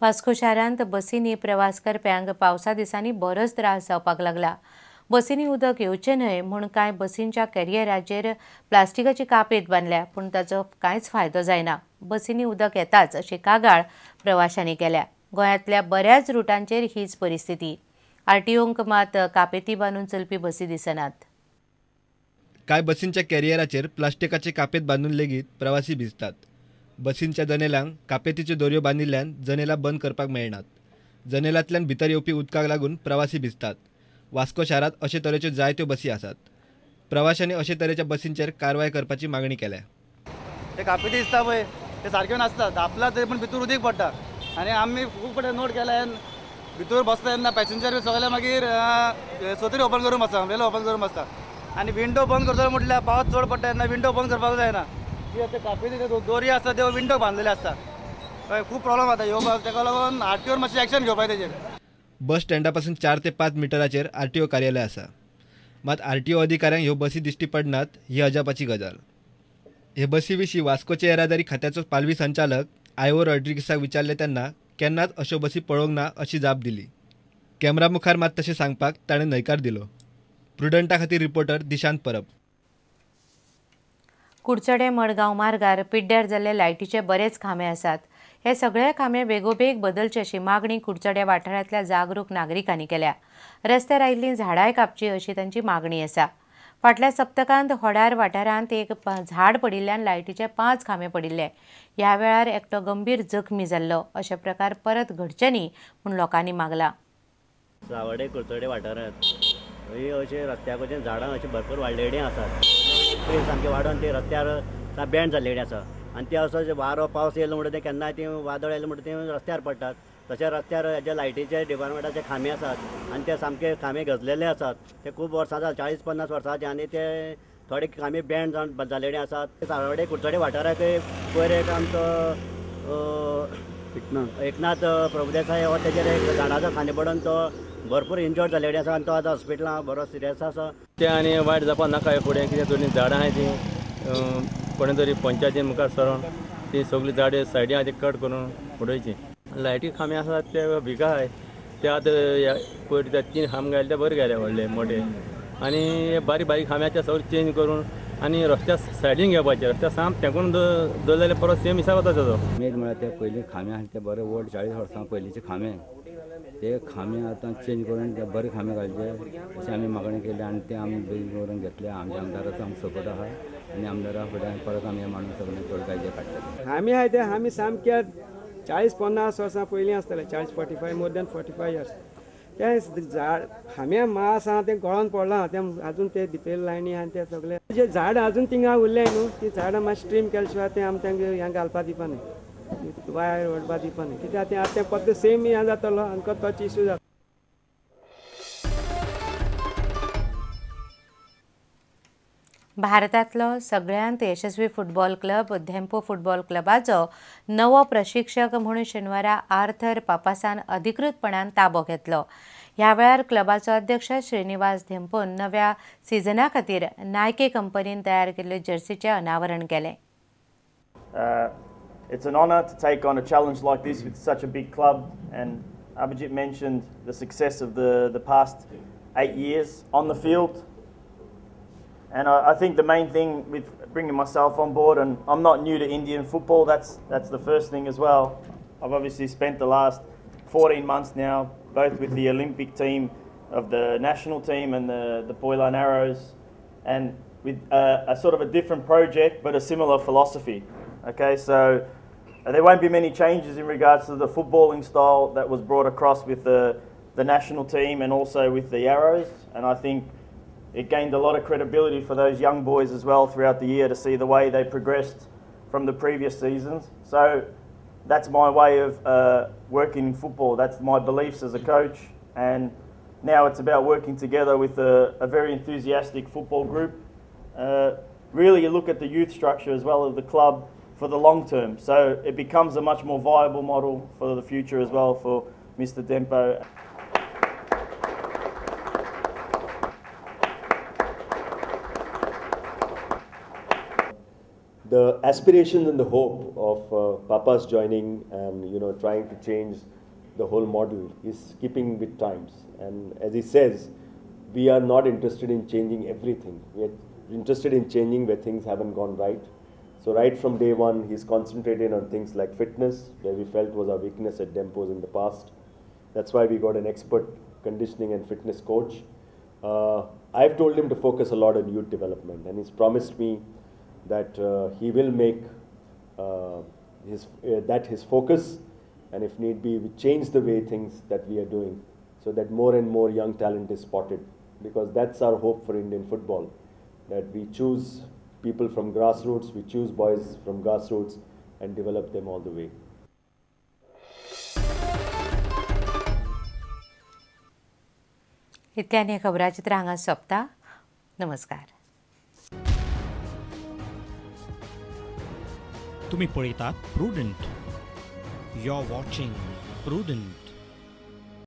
वास्को शारांत बसींनी प्रवास करप्यांक पावसा दिसांनी बरोच त्रास जावपाक लागला. बसींनी उदक येवचें न्हय म्हूण कांय बसींच्या कॅरियराचेर प्लास्टिकाची कापेत बांदल्या, पूण ताचो कांयच फायदो जायना. बसींनी उदक येताच अशी कागाळ प्रवाशांनी केल्या. गोंयांतल्या बऱ्याच रुटांचेर हीच परिस्थिती. आरटीओंक मात कापेती बांदून चलपी बसी दिसनात. कांय बसींच्या कॅरियराचेर प्लास्टिकाचे कापेत बांदून लेगीत प्रवासी भिजतात. बसींच्या जनेलांक कापेतीच्यो दोरयो बांदिल्ल्यान जनेलां बंद करपाक मेळनात. जनेलांतल्यान भितर येवपी उदकाक लागून प्रवासी भिजतात. वास्को शारांत अशे तरेच्यो जायत्यो बसी आसात. प्रवाशांनी अशे तरेच्या बसींचेर कारवाय करपाची मागणी केल्या. ते कापेती दिसता पळय ते सारके नासता, धापला तरी पण भितर उदीक पडटा आनी आमी खूब कडेन नोट केल्यान भितर बसता तेन्ना पॅसेंजर सगळे मागीर सोतरी ओपन करून बसता, वेलो ओपन करून बसता आनी विंडो बंद करतलो म्हटल्यार पावस चड पडटा तेन्ना विंडो बंद करपाक जायना. ते कापेती दोरी आसता त्यो विंडो बांदलेले आसता. खूब प्रॉब्लेम जाता येवपाक, ताका लागून आरटीओन मातशें एक्शन घेवपाक तेजेर. बस स्टँडा पासून 4 ते 5 मिटराचेर आरटीओ कार्यालय आसा. मात आरटीओ अधिकाऱ्यांक ह्यो बसी दिश्टी पडनात ही अजापाची गजाल. हे बसी विशीं वास्कोचे येरादारी खात्याचो पालवी संचालक आयवो रॉड्रिगीसाक विचारले तेन्ना केन्नाच अश्यो बसी पळोवंक ना अशी जाप दिली. कॅमेरा मुखार मात तशें सांगपाक ताणें न्हयकार दिलो. प्रुडंटा खातीर रिपोर्टर दिशांत परब. कुडचडे मडगांव मार्गार पिड्ड्यार जाल्ले लायटीचे बरेच खांबे आसात. हे सगळे खांबे बेगोबेग बदलचे अशी मागणी कुडचडे वाठारांतल्या जागरूक नागरिकांनी केल्या. रस्त्यार आयिल्लीं झाडांय कापची अशी तांची मागणी आसा. फाटल्या सप्तकांत होडार वाठारांत एक झाड पडिल्ल्यान लायटीचे 5 खांबे पडिल्ले. ह्या वेळार एकटो गंभीर जखमी जाल्लो. अशे प्रकार परत घडचे न्ही म्हूण लोकांनी मागला. सावडे कुडचडे वाठारांत अशें रस्त्याक वचून झाडां अशी भरपूर वाडलेलीं आसात. सामकें वाडोवन ते रस्त्यार बँड जाल्लेलीं आसा आनी ते असो वारो पावस येयलो म्हणटा ते केन्नाय ती वादळ येयलो म्हणटा ते रस्त्यार पडटात. तशें रस्त्यार हेजे लायटीचे डिपार्टमेंटाचे खांबे आसात आनी ते सामके खांबे गजलेले आसात. ते खूब वर्सां जाले, 40-50 वर्सांचे आनी ते थोडे खांबे बँड जावन जाल्लेले आसात. सावडे कुडचडे वाठाराक पयर एक आमचो एकनाथ प्रभुदेसाय हो तेजेर एक झाडाचो खांदे पडून तो भरपूर इंजर्ड जाल्लेले आसा आनी तो आतां हॉस्पिटलांत बरो सिरियस आसा. ते आनी वायट जावपा नाका फुडें कितें दोनी झाडां आहाय ती कोणें तरी पंचायतीन मुखार सरोन ती सगळी झाडां सायडीन आहा ती कट करून उडोवची. लायटी खांबे आसात ते भिका आहाय ते आतां पयर 3 खांबे घाले ते बरे घाले व्हडले मोठे आनी बारीक बारीक खांब्याचे सगळे चेंज करून आनी रस्त्या सायडीन घेवपाचे. रस्त्या साम तेंकून दवरलेले परत सेम हिसाब जाता तेजो. मेन म्हळ्यार ते पयलीं खांबे आहाय ते बरे व्हड 40 वर्सां पयलींचे खांबे ते खांबे आतां चेंज करून ते बरे खांबे घालचे अशी आमी मागणी केली आनी ते आमी बेगीन करून घेतले. आमच्या आमदाराचो आमकां सपोर्ट आहा आनी आमदारा फुडें परत आमी हे माणूस सगळे चड कायदे काडटले. खांबे आहाय ते आमी सामके 40-50 वर्सां पयलीं आसतले, 40-45 मोर दॅन 45 इयर्स. ते झाड खांबे मास आहा ते गळोन पडलां ते आजून ते भितर लायनी आहा ते सगळे जे झाड आजून थिंगा उरले न्हू ती झाडां मातशी स्ट्रीम केल्या शिवाय ते आमी तांकां हें घालपा दिवपा न्हय, वायर ओडपा दिवपा न्हय. कित्याक ते आतां परत सेम हें जातलो आनी तोच इश्यू जाता. भारतांतलो सगळ्यांत यशस्वी फुटबॉल क्लब धेंपो फुटबॉल क्लबाचो नवो प्रशिक्षक म्हणून शेनवारा आर्थर पापासान अधिकृतपणान ताबो घेतलो. ह्या वेळार क्लबाचो अध्यक्ष श्रीनिवास धेंपोन नव्या सिजना खातीर नायके कंपनीन तयार केल्ले जर्सीचें अनावरण केलें. It's an honour to take on a challenge like this with such a big club, and Abhijit mentioned the success of the past 8 years on the field. And I think the main thing with bringing myself on board, and I'm not new to Indian football, that's the first thing as well. I've obviously spent the last 14 months now, both with the Olympic team of the national team and the Boylan Arrows, and with a sort of a different project but a similar philosophy. Okay, so there won't be many changes in regards to the footballing style that was brought across with the national team and also with the Arrows, and I think it gained a lot of credibility for those young boys as well throughout the year to see the way they progressed from the previous seasons. So that's my way of working in football. That's my beliefs as a coach, and now it's about working together with a very enthusiastic football group. Really, you look at the youth structure as well of the club for the long term, so it becomes a much more viable model for the future as well for Mr. Dempo. the aspirations and the hope of Papa's joining and trying to change the whole model is keeping with times. And as he says, we are not interested in changing everything. We are interested in changing where things haven't gone right. So right from day one, he's concentrated on things like fitness, where we felt was our weakness at Dempo's in the past. That's why we got an expert conditioning and fitness coach. I've told him to focus a lot on youth development, and he's promised me that he will make that his focus, and if need be, we change the way things that we are doing so that more and more young talent is spotted, because that's our hope for Indian football, that we choose people from grassroots, we choose boys from grassroots and develop them all the way. इतल्यान खबराचित्र हांगा सोंपता. नमस्कार. तुम्ही पळयतात Prudent. You are watching prudent.